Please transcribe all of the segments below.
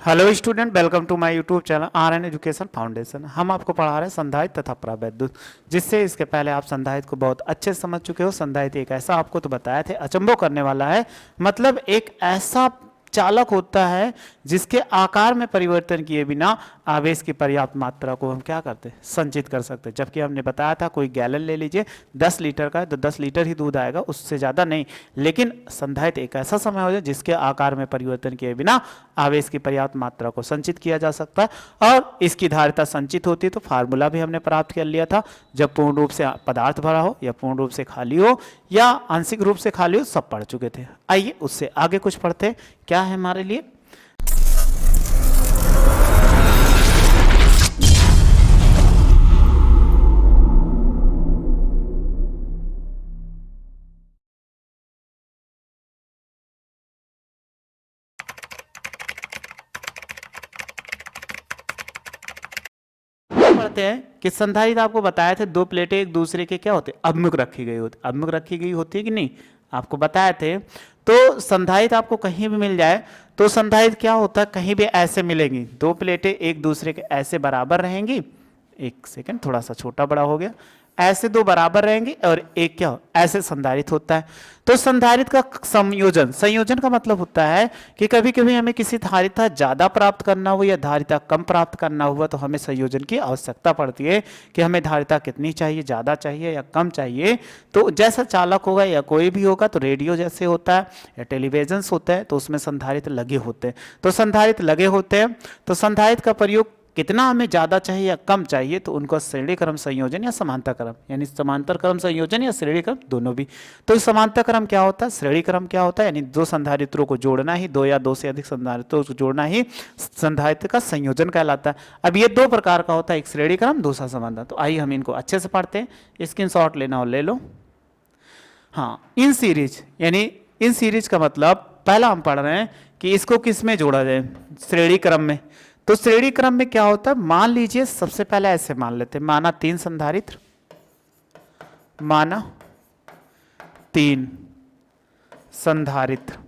Hello student, welcome to my YouTube channel RN. Education foundation. हम आपको पढ़ा रहे हैं संधारित्र तथा प्रवैद्युत, जिससे इसके पहले आप संधारित्र को बहुत अच्छे से समझ चुके हो। संधारित्र एक ऐसा आपको तो बताया थे अचंभव करने वाला है, मतलब एक ऐसा चालक होता है जिसके आकार में परिवर्तन किए बिना आवेश की पर्याप्त मात्रा को हम क्या करते हैं, संचित कर सकते हैं। जबकि हमने बताया था कोई गैलन ले लीजिए 10 लीटर का है तो 10 लीटर ही दूध आएगा, उससे ज़्यादा नहीं। लेकिन संधारित्र एक ऐसा समय हो जाए जिसके आकार में परिवर्तन किए बिना आवेश की पर्याप्त मात्रा को संचित किया जा सकता है। और इसकी धारिता संचित होती है तो फार्मूला भी हमने प्राप्त कर लिया था। जब पूर्ण रूप से पदार्थ भरा हो या पूर्ण रूप से खाली हो या आंशिक रूप से खाली हो, सब पढ़ चुके थे। आइए उससे आगे कुछ पढ़ते हैं। क्या है हमारे लिए? पढ़ते हैं कि संधारित्र आपको बताए थे दो प्लेटें एक दूसरे के क्या होते, अभिमुख रखी गई होती। अभिमुख रखी गई होती है कि नहीं, आपको बताए थे। तो संधारित्र आपको कहीं भी मिल जाए तो संधारित्र क्या होता है, कहीं भी ऐसे मिलेंगी दो प्लेटें एक दूसरे के ऐसे बराबर रहेंगी। एक सेकंड, थोड़ा सा छोटा बड़ा हो गया। ऐसे दो बराबर रहेंगे और एक क्या हो, ऐसे संधारित्र होता है। तो संधारित्र का संयोजन, संयोजन का मतलब होता है कि कभी कभी हमें किसी धारिता ज़्यादा प्राप्त करना हो या धारिता कम प्राप्त करना हुआ तो हमें संयोजन की आवश्यकता पड़ती है कि हमें धारिता कितनी चाहिए, ज़्यादा चाहिए या कम चाहिए। तो जैसा चालक होगा या कोई भी होगा, तो रेडियो जैसे होता है या टेलीविजन होता है तो उसमें संधारित्र लगे होते हैं। तो संधारित्र लगे होते हैं तो संधारित्र का प्रयोग कितना हमें ज़्यादा चाहिए या कम चाहिए तो उनको श्रेणी क्रम संयोजन या समांतर क्रम, यानी समांतर क्रम संयोजन या श्रेणी क्रम, दोनों भी। तो समांतर क्रम क्या होता है, श्रेणी क्रम क्या होता है, यानी दो संधारित्रों को जोड़ना ही, दो या दो से अधिक संधारित्रों को जोड़ना ही संधारित्र का संयोजन कहलाता है। अब ये दो प्रकार का होता है, एक श्रेणी क्रम, दूसरा समांतर। तो आइए हम इनको अच्छे से पढ़ते हैं। स्क्रीनशॉट लेना हो ले लो। हाँ, इन सीरीज, यानी इन सीरीज का मतलब पहला हम पढ़ रहे हैं कि इसको किस में जोड़ा जाए, श्रेणी क्रम में। तो श्रेणी क्रम में क्या होता है, मान लीजिए सबसे पहले ऐसे मान लेते हैं, माना 3 संधारित्र, माना 3 संधारित्र,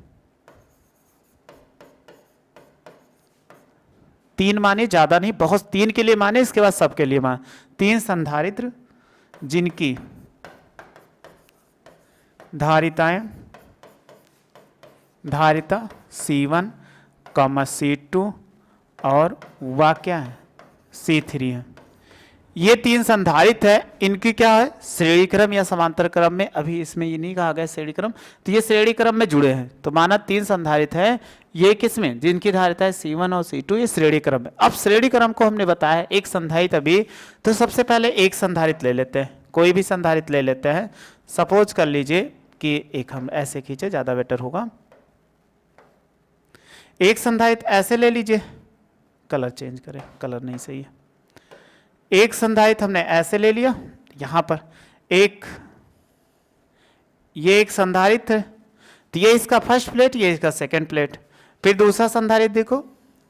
3 माने, ज्यादा नहीं, बहुत 3 के लिए माने, इसके बाद सबके लिए माने। 3 संधारित्र जिनकी धारिताएं, धारिता C1, C2 और वह क्या है, C3 है। ये 3 संधारित्र है, इनकी क्या है, श्रेणी क्रम या समांतर क्रम में। अभी इसमें ये नहीं कहा गया श्रेणी क्रम, तो ये श्रेणी क्रम में जुड़े हैं। तो माना 3 संधारित्र है, ये किसमें, जिनकी धारिता है C1 और C2, ये श्रेणी क्रम है। अब श्रेणी क्रम को हमने बताया एक संधारित्र अभी, तो सबसे पहले एक संधारित्र ले लेते हैं, कोई भी संधारित्र ले लेते हैं। सपोज कर लीजिए कि एक हम ऐसे खींचे, ज्यादा बेटर होगा। एक संधारित्र ऐसे ले लीजिए, कलर चेंज करें, कलर नहीं सही है। एक संधारित्र हमने ऐसे ले लिया, यहां पर एक, ये एक संधारित्र है, तो ये इसका फर्स्ट प्लेट, ये इसका सेकंड प्लेट। फिर दूसरा संधारित्र देखो,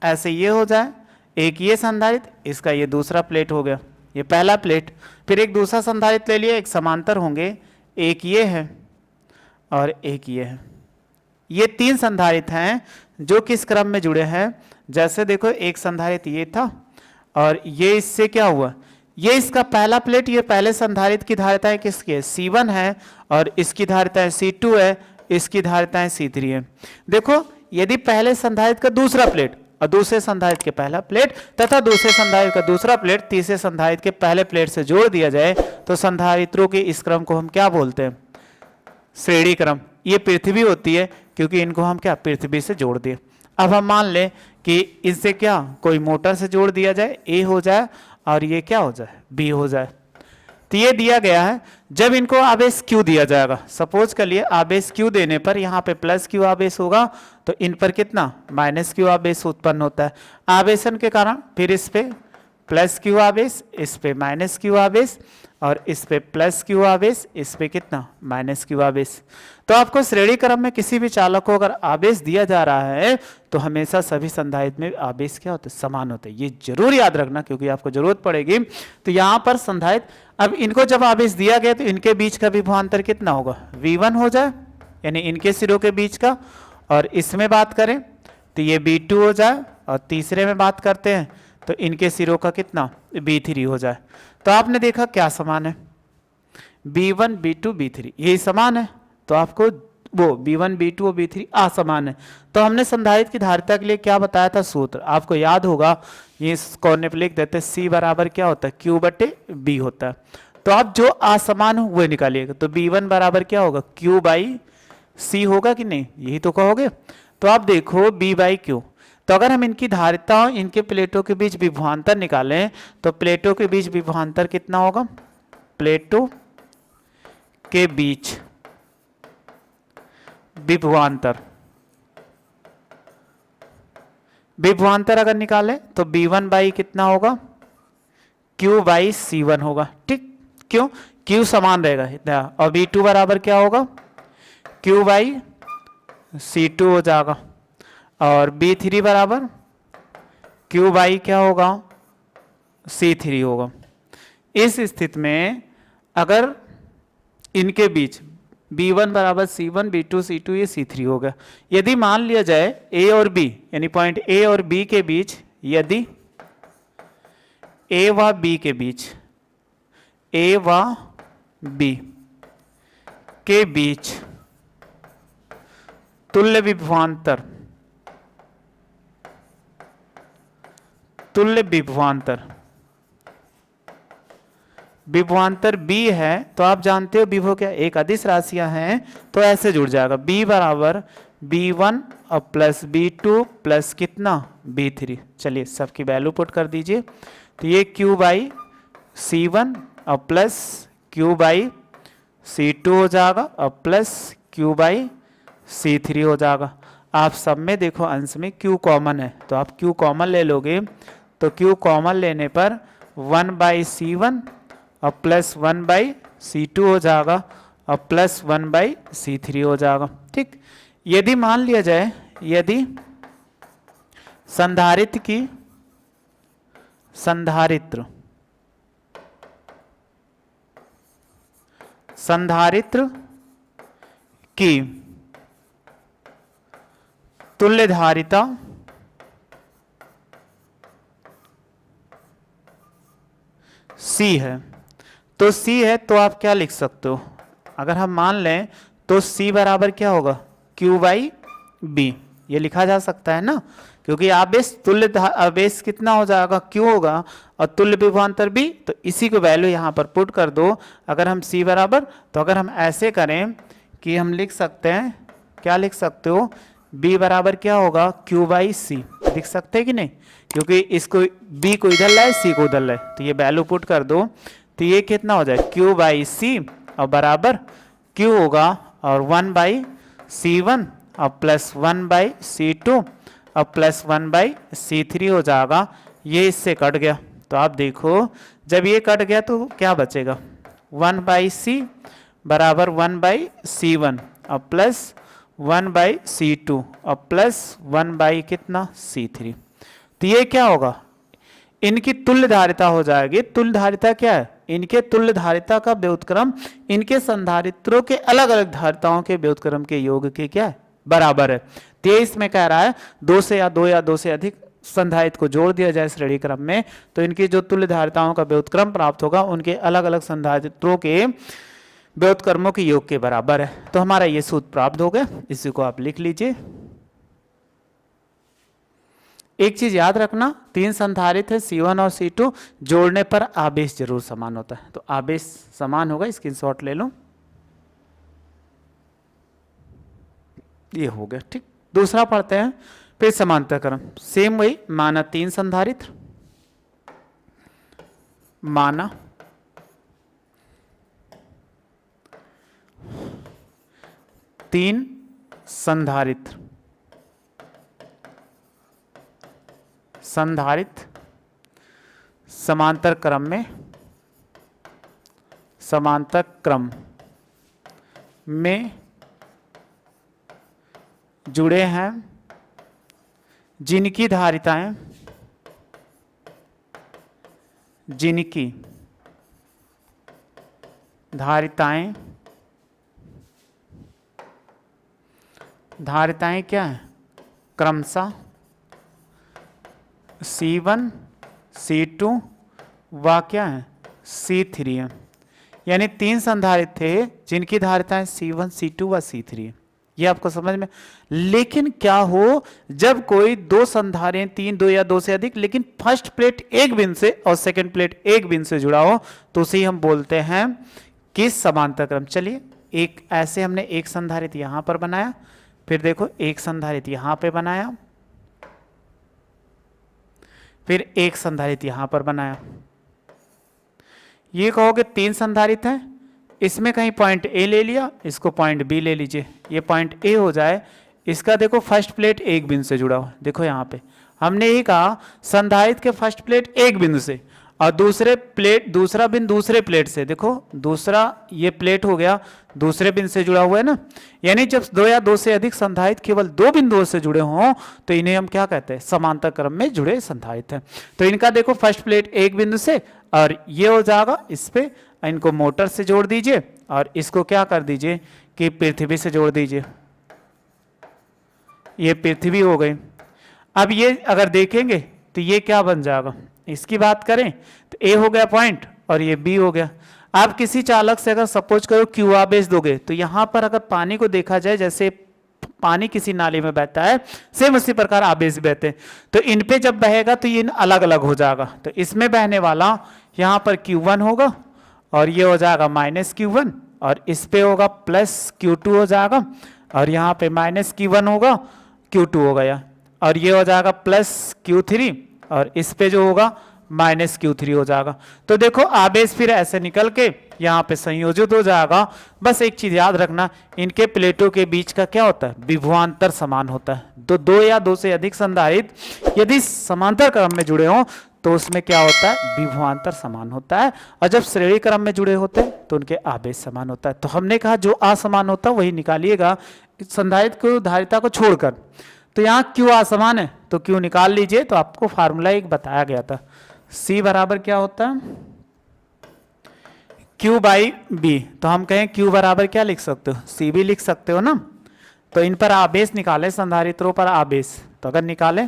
ऐसे ये हो जाए, एक ये संधारित्र, इसका ये दूसरा प्लेट हो गया, ये पहला प्लेट। फिर एक दूसरा संधारित्र ले लिया, एक समांतर होंगे, एक ये है और एक ये है। ये 3 संधारित्र हैं जो किस क्रम में जुड़े हैं। जैसे देखो, एक संधारित्र ये था और ये इससे क्या हुआ, ये इसका पहला प्लेट, ये पहले संधारित्र की धारिताएं किसकी है, C1 है, और इसकी धारिताएं C2 है, इसकी धारिताएं C3 है। देखो, यदि पहले संधारित्र का दूसरा प्लेट और दूसरे संधारित्र के पहला प्लेट तथा दूसरे संधारित्र का दूसरा प्लेट तीसरे संधारित्र के पहले प्लेट से जोड़ दिया जाए तो संधारित्रों के इस क्रम को हम क्या बोलते हैं, श्रेणी क्रम। ये पृथ्वी होती है क्योंकि इनको हम क्या, पृथ्वी से जोड़ दिए। अब हम मान लें कि इनसे क्या कोई मोटर से जोड़ दिया जाए, A हो जाए और ये क्या हो जाए, B हो जाए। तो ये दिया गया है। जब इनको आवेश Q दिया जाएगा, सपोज कर लिए आवेश Q देने पर यहाँ पे प्लस Q आवेश होगा तो इन पर कितना, माइनस Q आवेश उत्पन्न होता है आवेशन के कारण। फिर इस पे प्लस Q आवेश, इस पे माइनस Q आवेश, और इस पे प्लस Q आवेश, इस पे कितना, माइनस Q आवेश। तो आपको श्रेणी क्रम में किसी भी चालक को अगर आवेश दिया जा रहा है तो हमेशा सभी संधारित्र में आवेश क्या होते हैं, समान होते हैं। ये जरूर याद रखना क्योंकि आपको जरूरत पड़ेगी। तो यहाँ पर संधारित्र, अब इनको जब आवेश दिया गया तो इनके बीच का विभवांतर कितना होगा, V1 हो जाए, यानी इनके सिरों के बीच का। और इसमें बात करें तो ये B2 हो जाए और तीसरे में बात करते हैं तो इनके सिरों का कितना B3 हो जाए। तो आपने देखा क्या समान है, B1 B2 B3 यही समान है, तो आपको वो B1 B2 और B3 असमान है। तो हमने संधारित्र की धारिता के लिए क्या बताया था सूत्र, आपको याद होगा, ये कोने पे लिख देते, C बराबर क्या होता है Q बटे B होता है। तो आप जो असमान हो वो निकालिएगा, तो B1 बराबर क्या होगा Q बाई C होगा कि नहीं, यही तो कहोगे। तो आप देखो B बाई Q, तो अगर हम इनकी धारिताओं इनके प्लेटों के बीच विभवांतर निकालें तो प्लेटों के बीच विभवांतर कितना होगा, प्लेटों के बीच विभवांतर, विभवांतर अगर निकालें तो B1 बाई कितना होगा Q बाई C1 होगा, ठीक, क्यों, Q समान रहेगा इतना, और B2 बराबर क्या होगा Q बाई C2 हो जाएगा, और B3 बराबर Q बाई क्या होगा C3 होगा। इस स्थिति में अगर इनके बीच B1 बराबर C1 B2 C2 ये C3 हो गया, यदि मान लिया जाए A और B यानी पॉइंट A और B के बीच, यदि A व B के बीच, A व B के बीच तुल्य विभवांतर, तुल्य विभवांतर, विभवांतर B है, तो आप जानते हो विभव क्या एक अदिश राशियां हैं, तो ऐसे जुड़ जाएगा B बराबर B1 और प्लस B2 प्लस कितना B3। चलिए सबकी वैल्यू पुट कर दीजिए, तो ये Q बाई C1 और प्लस Q बाई C2 हो जाएगा और प्लस Q बाई C3 हो जाएगा। आप सब में देखो अंश में Q कॉमन है, तो आप Q कॉमन ले लोगे, तो Q कॉमन लेने पर 1 बाई C1 और प्लस 1 बाई C2 हो जाएगा और प्लस 1 बाई C3 हो जाएगा, ठीक। यदि मान लिया जाए, यदि संधारित्र की, संधारित्र की तुल्य धारिता C है, तो C है तो आप क्या लिख सकते हो, अगर हम मान लें तो C बराबर क्या होगा Q बाई B, ये लिखा जा सकता है ना, क्योंकि आवेश तुल्य आवेश कितना हो जाएगा Q होगा और तुल्य विभवांतर B, तो इसी को वैल्यू यहाँ पर पुट कर दो। अगर हम C बराबर, तो अगर हम ऐसे करें कि हम लिख सकते हैं, क्या लिख सकते हो, B बराबर क्या होगा Q बाई C, लिख सकते हैं कि नहीं, क्योंकि इसको B को इधर लाए C को उधर लाए, तो ये वैल्यू पुट कर दो, तो ये कितना हो जाए Q बाई C और बराबर Q होगा और 1 बाई C1 और प्लस 1 बाई C2 और प्लस 1 बाई C3 हो जाएगा। ये इससे कट गया, तो आप देखो जब ये कट गया तो क्या बचेगा, 1 बाई C बराबर 1 बाई C1 और प्लस 1 बाई C2 और प्लस 1 बाई कितना C3। तो ये क्या होगा, इनकी तुल्य धारिता हो जाएगी। तुल्य धारिता क्या है, इनके तुल्य धारिता का व्युत्क्रम इनके संधारित्रों के अलग अलग धारिताओं के व्युत्क्रम के योग के क्या है बराबर है। 23 में कह रहा है 2 से या 2 से अधिक संधारित्र को जोड़ दिया जाए श्रेणी क्रम में, तो इनकी जो तुल्य धारिताओं का व्युत्क्रम प्राप्त होगा उनके अलग अलग संधारित्रों के व्युत्क्रमों के योग के बराबर है। तो हमारा ये सूत्र प्राप्त हो गया, इसी को आप लिख लीजिए। एक चीज याद रखना, 3 संधारित्र है C1 और C2, जोड़ने पर आवेश जरूर समान होता है, तो आवेश समान होगा, स्क्रीनशॉट ले लो, ये हो गया, ठीक। दूसरा पढ़ते हैं, फिर समांतर क्रम, सेम वही, माना 3 संधारित्र, माना 3 संधारित्र, संधारित्र समांतर क्रम में, समांतर क्रम में जुड़े हैं, जिनकी धारिताएं, जिनकी धारिताएं, धारिताएं क्या है, क्रमशः C1 C2 व क्या है C3 है। यानी 3 संधारित्र थे जिनकी धारिताएं C1 C2 व C3 है। ये आपको समझ में। लेकिन क्या हो जब कोई 2 संधारें 3 2 या 2 से अधिक, लेकिन फर्स्ट प्लेट एक बिंदु से और सेकंड प्लेट एक बिंदु से जुड़ा हो तो उसे हम बोलते हैं कि समांतर क्रम। चलिए एक ऐसे हमने एक संधारित्र यहां पर बनाया, फिर देखो एक संधारित्र यहां पे बनाया, फिर एक संधारित्र यहां पर बनाया। ये कहोगे 3 संधारित्र हैं, इसमें कहीं पॉइंट ए ले लिया, इसको पॉइंट बी ले लीजिए, ये पॉइंट ए हो जाए। इसका देखो फर्स्ट प्लेट एक बिंदु से जुड़ा हुआ, देखो यहाँ पे हमने ये कहा संधारित्र के फर्स्ट प्लेट एक बिंदु से और दूसरा बिंदु दूसरे प्लेट से। देखो दूसरा ये प्लेट हो गया दूसरे बिंदु से जुड़ा हुआ है ना। यानी जब 2 या 2 से अधिक संधारित्र केवल 2 बिंदुओं से जुड़े हों तो इन्हें हम क्या कहते हैं, समांतर क्रम में जुड़े संधारित्र हैं। तो इनका देखो फर्स्ट प्लेट एक बिंदु से और ये हो जाएगा, इस पे इनको मोटर से जोड़ दीजिए और इसको क्या कर दीजिए कि पृथ्वी से जोड़ दीजिए। ये पृथ्वी हो गई। अब ये अगर देखेंगे तो ये क्या बन जाएगा, इसकी बात करें तो ए हो गया पॉइंट और ये बी हो गया। आप किसी चालक से अगर सपोज करो क्यू आवेश दोगे तो यहां पर अगर पानी को देखा जाए, जैसे पानी किसी नाली में बहता है सेम उसी प्रकार आवेश बहते हैं, तो इन पे जब बहेगा तो ये अलग अलग हो जाएगा। तो इसमें बहने वाला यहां पर Q1 होगा और ये हो जाएगा माइनस Q1 और इस पे होगा प्लस Q2 हो जाएगा और यहाँ पे माइनस Q1 होगा Q2 हो गया और ये हो जाएगा प्लस Q3 और इस पे जो होगा माइनस Q3 हो जाएगा। तो देखो आवेश फिर ऐसे निकल के यहाँ पे संयोजित हो जाएगा। बस एक चीज याद रखना, इनके प्लेटों के बीच का क्या होता है, विभवांतर समान होता है। तो 2 या 2 से अधिक संधारित्र यदि समांतर क्रम में जुड़े हों तो उसमें क्या होता है, विभवांतर समान होता है, और जब श्रेणी क्रम में जुड़े होते हैं तो उनके आवेश समान होता है। तो हमने कहा जो असमान होता है वही निकालिएगा संधारित्र को धारिता को छोड़कर। तो यहाँ क्यू असमान है तो क्यू निकाल लीजिए। तो आपको फार्मूला एक बताया गया था, C बराबर क्या होता है Q बाई बी। तो हम कहें Q बराबर क्या लिख सकते हो, C भी लिख सकते हो ना। तो इन पर आवेश निकाले, संधारित्रों पर आवेश। तो अगर निकाले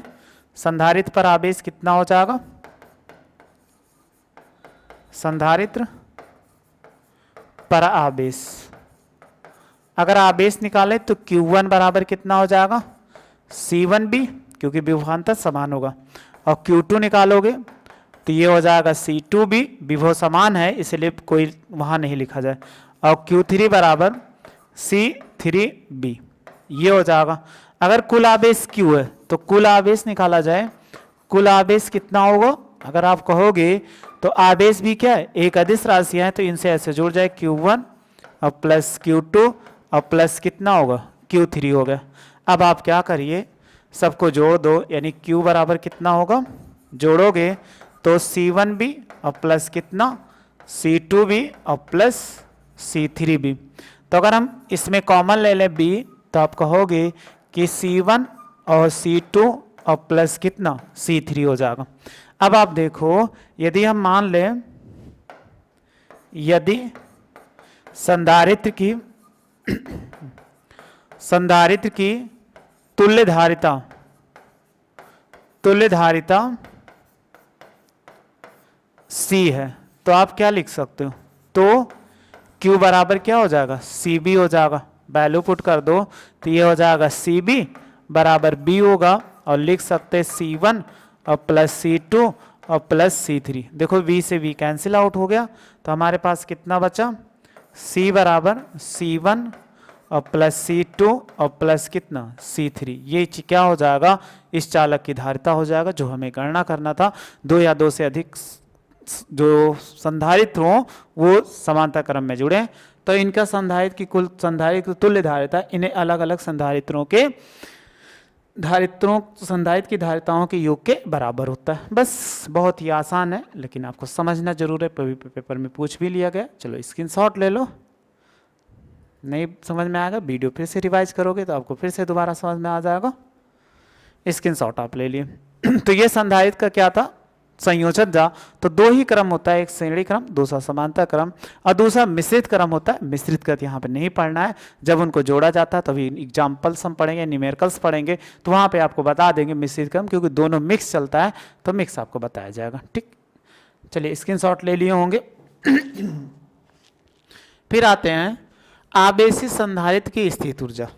संधारित्र पर आवेश कितना हो जाएगा, संधारित्र पर आवेश अगर आवेश निकाले तो Q1 बराबर कितना हो जाएगा C1b, क्योंकि विभवांतर समान होगा, और Q2 निकालोगे तो ये हो जाएगा C2b, विभव समान है इसलिए कोई वहां नहीं लिखा जाए, और Q3 बराबर C3b ये हो जाएगा। अगर कुल आवेश Q है तो कुल आवेश निकाला जाए, कुल आवेश कितना होगा, अगर आप कहोगे तो आवेश भी क्या है, एक अदिश राशियां हैं तो इनसे ऐसे जुड़ जाए Q1 और प्लस Q2 और प्लस कितना होगा Q3 हो गया। अब आप क्या करिए, सबको जोड़ दो, यानी Q बराबर कितना होगा, जोड़ोगे तो C1b और प्लस कितना C2b और प्लस C3b। तो अगर हम इसमें कॉमन ले लें b तो आप कहोगे कि C1 और C2 और प्लस कितना C3 हो जाएगा। अब आप देखो यदि हम मान लें यदि संधारित्र की तुल्य धारिता C है तो आप क्या लिख सकते हो, तो Q बराबर क्या हो जाएगा CB हो जाएगा। वैल्यू पुट कर दो तो ये हो जाएगा CB बराबर B होगा, और लिख सकते हैं C1 और प्लस C2 और प्लस C3। देखो V से V कैंसिल आउट हो गया तो हमारे पास कितना बचा, C बराबर C1 और प्लस C2 और प्लस कितना C3। ये क्या हो जाएगा, इस चालक की धारिता हो जाएगा जो हमें गणना करना था। 2 या 2 से अधिक जो संधारित्र हों वो समांतर क्रम में जुड़े तो इनका संधारित्र की कुल संधारित्र तुल्य धारिता इन्हें अलग अलग संधारित्रों संधारित्र की धारिताओं के योग के बराबर होता है। बस बहुत ही आसान है लेकिन आपको समझना जरूर है, पेपर में पूछ भी लिया गया। चलो स्क्रीनशॉट ले लो, नहीं समझ में आएगा वीडियो फिर से रिवाइज करोगे तो आपको फिर से दोबारा समझ में आ जाएगा। स्क्रीनशॉट आप ले लिए। तो ये संधारित्र का क्या था, संयोजन जा तो दो ही क्रम होता है, एक श्रेणी क्रम, दूसरा समांतर क्रम और दूसरा मिश्रित क्रम होता है। मिश्रित क्रम यहाँ पे नहीं पढ़ना है, जब उनको जोड़ा जाता है तभी एग्जाम्पल्स हम पढ़ेंगे, न्यूमेरिकल्स पढ़ेंगे तो वहाँ पे आपको बता देंगे मिश्रित क्रम, क्योंकि दोनों मिक्स चलता है तो मिक्स आपको बताया जाएगा। ठीक, चलिए स्क्रीनशॉट ले लिए होंगे। फिर आते हैं आवेशी संधारित्र की स्थित ऊर्जा।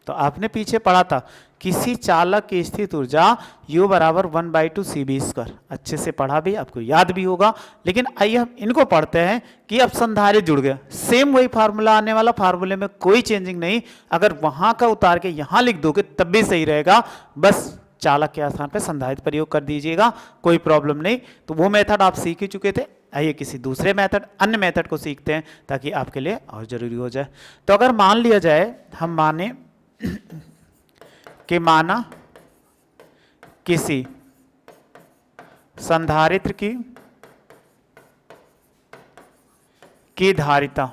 तो आपने पीछे पढ़ा था किसी चालक की स्थित ऊर्जा U बराबर 1/2 CV²। अच्छे से पढ़ा भी, आपको याद भी होगा। लेकिन आइए हम इनको पढ़ते हैं कि अब संधारित्र जुड़ गया, सेम वही फार्मूला आने वाला, फार्मूले में कोई चेंजिंग नहीं। अगर वहां का उतार के यहां लिख दोगे तब भी सही रहेगा, बस चालक के स्थान पे संधारित्र प्रयोग कर दीजिएगा, कोई प्रॉब्लम नहीं। तो वो मेथड आप सीख ही चुके थे। आइए किसी दूसरे मेथड, अन्य मेथड को सीखते हैं ताकि आपके लिए और जरूरी हो जाए। तो अगर मान लिया जाए, हम माने कि माना किसी संधारित्र की धारिता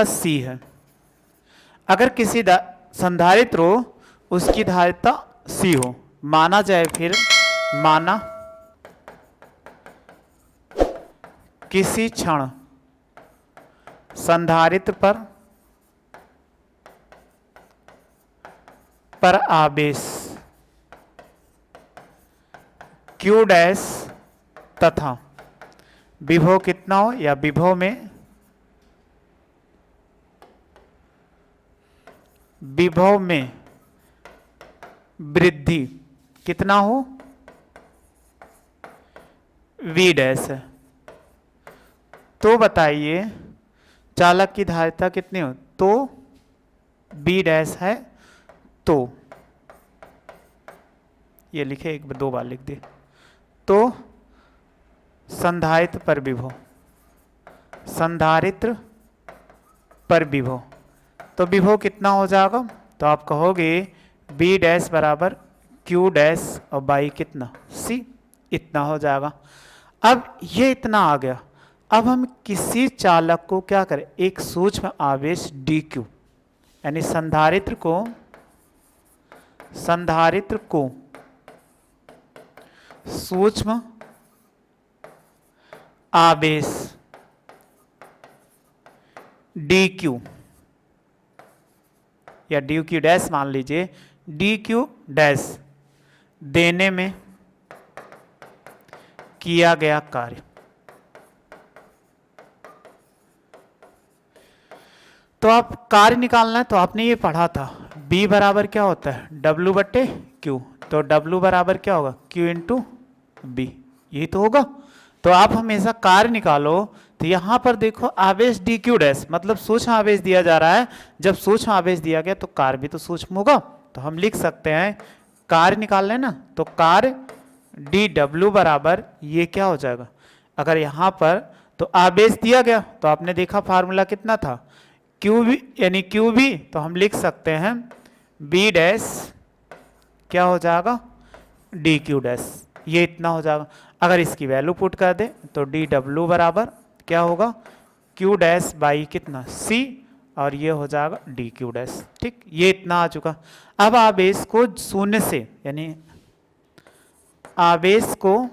C है। अगर किसी संधारित्र हो उसकी धारिता C हो, माना जाए, फिर माना किसी क्षण संधारित्र पर आवेश Q डैश तथा विभव कितना हो, या विभव में वृद्धि कितना हो, V डैश है। तो बताइए चालक की धारिता कितनी हो, तो B डैश है। तो ये लिखे, एक दो बार लिख दिए। तो संधारित्र पर विभव, तो विभव कितना हो जाएगा, तो आप कहोगे B डैश बराबर Q डैश और बाई कितना C, इतना हो जाएगा। अब ये इतना आ गया। अब हम किसी चालक को क्या करें, एक सूक्ष्म आवेश dq, यानी संधारित्र को सूक्ष्म आवेश dq या dq डैश मान लीजिए, dq डैश देने में किया गया कार्य। तो आप कार्य निकालना है, तो आपने ये पढ़ा था B बराबर क्या होता है, W/Q। तो W बराबर क्या होगा, Q इंटू B, यही तो होगा। तो आप हमेशा कार्य निकालो, तो यहां पर देखो आवेश dq डैश, मतलब सूक्ष्म आवेश दिया जा रहा है। जब सूक्ष्म आवेश दिया गया तो कार्य भी तो सूक्ष्म होगा। तो हम लिख सकते हैं, कार्य निकाल लें ना, तो कार्य dW बराबर ये क्या हो जाएगा, अगर यहां पर तो आवेश दिया गया तो आपने देखा फार्मूला कितना था, QV यानी QV, तो हम लिख सकते हैं B डैश क्या हो जाएगा, dq डैश, ये इतना हो जाएगा। अगर इसकी वैल्यू पुट कर दे तो dW बराबर क्या होगा, Q डैश बाई कितना C, और ये हो जाएगा dq डैश। ठीक, ये इतना आ चुका। अब आवेश को शून्य से, यानी आवेश को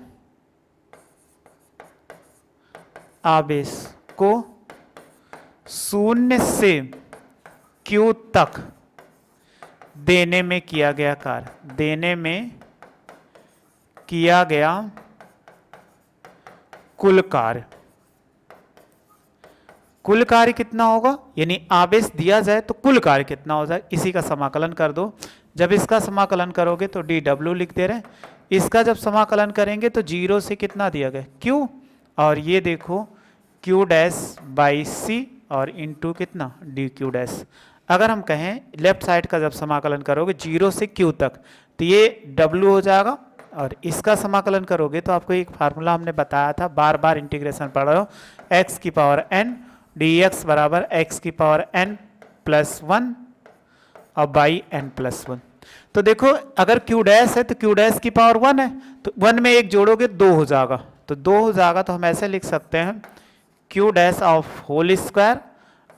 शून्य से Q तक देने में किया गया कार्य, देने में किया गया कुल कार्य, कुल कार्य कितना होगा, यानी आवेश दिया जाए तो कुल कार्य कितना हो जाए, इसी का समाकलन कर दो। जब इसका समाकलन करोगे तो dW लिख दे रहे हैं, इसका जब समाकलन करेंगे तो 0 से कितना दिया गया Q, और ये देखो Q डैश बाई C और इंटू कितना dq डैश। अगर हम कहें लेफ्ट साइड का जब समाकलन करोगे 0 से Q तक तो ये W हो जाएगा, और इसका समाकलन करोगे तो आपको एक फार्मूला हमने बताया था, बार बार इंटीग्रेशन पढ़ रहे हो, x की पावर n dx बराबर x की पावर n प्लस 1 और बाई n प्लस 1। तो देखो अगर Q डैश है तो Q डैश की पावर 1 है, तो 1 में एक जोड़ोगे 2 हो जाएगा, तो 2 हो जाएगा। तो हम ऐसे लिख सकते हैं Q dash of whole square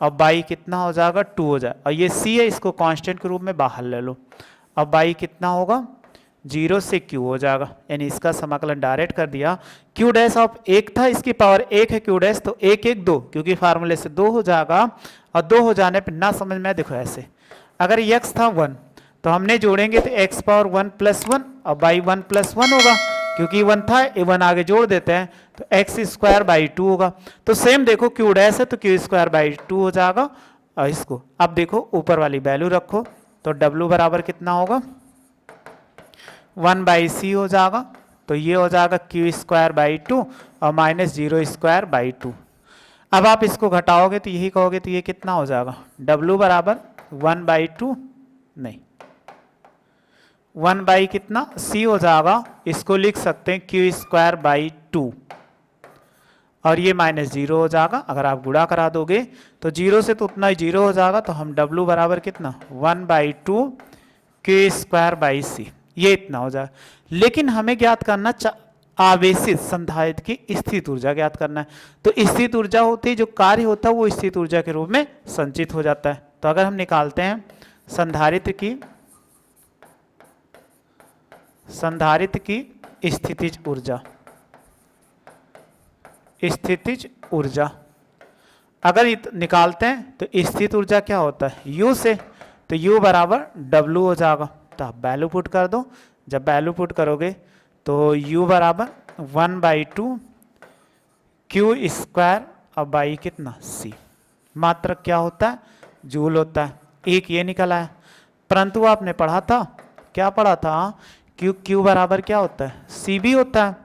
और बाई कितना हो जाएगा 2 हो जाए, और ये C है, इसको कांस्टेंट के रूप में बाहर ले लो। अब बाई कितना होगा 0 से q हो जाएगा, यानी इसका समाकलन डायरेक्ट कर दिया। q डैश ऑफ 1 था, इसकी पावर 1 है q डैश, तो 1 1 2, क्योंकि फार्मूले से 2 हो जाएगा। और 2 हो जाने पर ना समझ में, देखो ऐसे अगर x था 1 तो हमने जोड़ेंगे तो x पावर 1 + 1 और बाई 1 + 1 होगा, क्योंकि 1 था, 1 आगे जोड़ देते हैं तो x² 2 होगा। तो सेम देखो q डैश है तो q² 2 हो जाएगा। और इसको अब देखो ऊपर वाली वैल्यू रखो तो w बराबर कितना होगा, 1/c हो जाएगा। तो ये हो जाएगा q² 2 और -0² 2। अब आप इसको घटाओगे तो यही कहोगे तो ये कितना हो जाएगा, w बराबर 1/2 नहीं 1 कितना c हो जाएगा। इसको लिख सकते हैं q² 2 और ये -0 हो जाएगा। अगर आप गुणा करा दोगे तो 0 से तो उतना ही 0 हो जाएगा। तो हम w बराबर कितना 1/2 q² c, ये इतना हो जाएगा। लेकिन हमें ज्ञात करना आवेशित संधारित्र की स्थित ऊर्जा ज्ञात करना है। तो स्थित ऊर्जा होती है, जो कार्य होता है वो स्थित ऊर्जा के रूप में संचित हो जाता है। तो अगर हम निकालते हैं संधारित्र की स्थितिज ऊर्जा अगर निकालते हैं तो स्थित ऊर्जा क्या होता है U से, तो U बराबर W हो जाएगा। तो आप वैल्यू पुट कर दो, जब वैल्यू पुट करोगे तो U बराबर 1/2 q² और बाई कितना c, मात्रक क्या होता है जूल होता है। एक ये निकला है, परंतु आपने पढ़ा था, क्या पढ़ा था, q बराबर क्या होता है c भी होता है।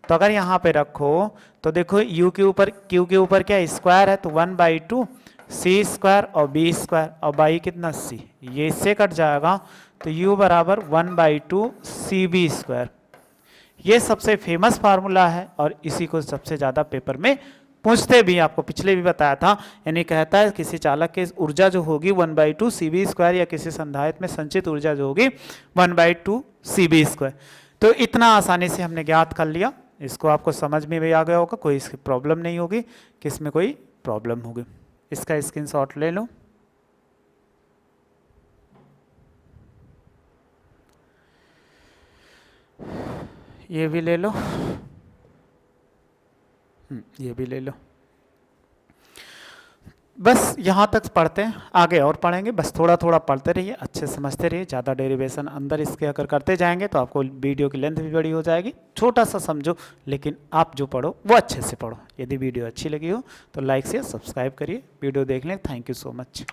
तो अगर यहाँ पे रखो तो देखो q के ऊपर क्या स्क्वायर है, तो 1/2 c² और b² और बाई कितना c, ये इससे कट जाएगा। तो u बराबर 1/2 cb²। ये सबसे फेमस फार्मूला है और इसी को सबसे ज़्यादा पेपर में पूछते भी, आपको पिछले भी बताया था। यानी कहता है किसी चालक के ऊर्जा जो होगी 1/2 cb² या किसी संधारित्र में संचित ऊर्जा जो होगी 1/2 cb²। तो इतना आसानी से हमने ज्ञात कर लिया। इसको आपको समझ में भी आ गया होगा, कोई इसकी प्रॉब्लम नहीं होगी कि इसमें कोई प्रॉब्लम होगी। इसका स्क्रीनशॉट ले लो। ये भी ले लो, ये भी ले लो। बस यहाँ तक पढ़ते हैं, आगे और पढ़ेंगे। बस थोड़ा थोड़ा पढ़ते रहिए, अच्छे समझते रहिए। ज़्यादा डेरिवेशन अंदर इसके अगर करते जाएंगे तो आपको वीडियो की लेंथ भी बड़ी हो जाएगी। छोटा सा समझो, लेकिन आप जो पढ़ो वो अच्छे से पढ़ो। यदि वीडियो अच्छी लगी हो तो लाइक शेयर सब्सक्राइब करिए। वीडियो देखने थैंक यू सो मच।